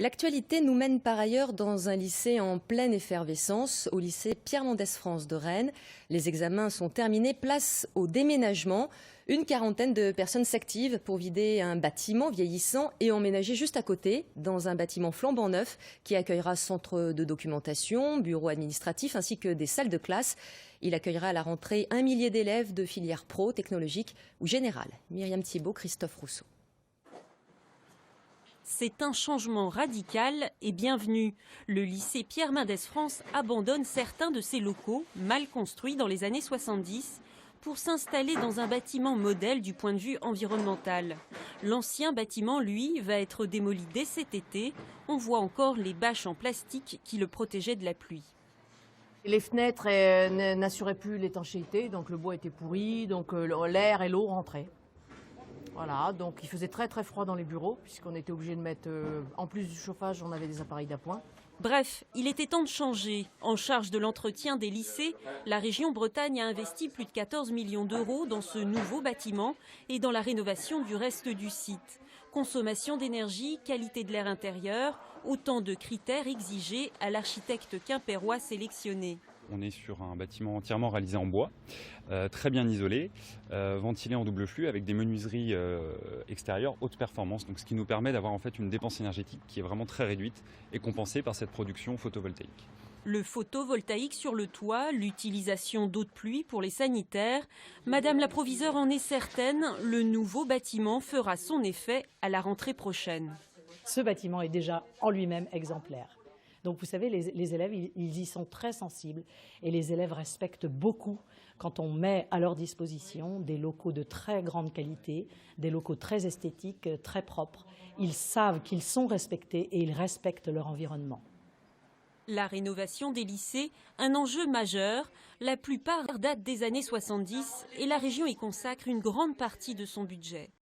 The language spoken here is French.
L'actualité nous mène par ailleurs dans un lycée en pleine effervescence, au lycée Pierre Mendès France de Rennes. Les examens sont terminés, place au déménagement. Une quarantaine de personnes s'activent pour vider un bâtiment vieillissant et emménager juste à côté, dans un bâtiment flambant neuf qui accueillera centre de documentation, bureau administratif ainsi que des salles de classe. Il accueillera à la rentrée 1 millier d'élèves de filières pro, technologiques ou générales. Myriam Thibault, Christophe Rousseau. C'est un changement radical et bienvenu. Le lycée Pierre Mendès France abandonne certains de ses locaux, mal construits dans les années 70, pour s'installer dans un bâtiment modèle du point de vue environnemental. L'ancien bâtiment, lui, va être démoli dès cet été. On voit encore les bâches en plastique qui le protégeaient de la pluie. Les fenêtres n'assuraient plus l'étanchéité, donc le bois était pourri, donc l'air et l'eau rentraient. Voilà, donc il faisait très froid dans les bureaux, puisqu'on était obligé de mettre, en plus du chauffage, on avait des appareils d'appoint. Bref, il était temps de changer. En charge de l'entretien des lycées, la région Bretagne a investi plus de 14 millions d'euros dans ce nouveau bâtiment et dans la rénovation du reste du site. Consommation d'énergie, qualité de l'air intérieur, autant de critères exigés à l'architecte quimpérois sélectionné. On est sur un bâtiment entièrement réalisé en bois, très bien isolé, ventilé en double flux avec des menuiseries extérieures haute performance, donc ce qui nous permet d'avoir en fait une dépense énergétique qui est vraiment très réduite et compensée par cette production photovoltaïque. Le photovoltaïque sur le toit, l'utilisation d'eau de pluie pour les sanitaires. Madame la proviseure en est certaine, le nouveau bâtiment fera son effet à la rentrée prochaine. Ce bâtiment est déjà en lui-même exemplaire. Donc vous savez, les élèves, ils y sont très sensibles et les élèves respectent beaucoup quand on met à leur disposition des locaux de très grande qualité, des locaux très esthétiques, très propres. Ils savent qu'ils sont respectés et ils respectent leur environnement. La rénovation des lycées, un enjeu majeur. La plupart datent des années 70 et la région y consacre une grande partie de son budget.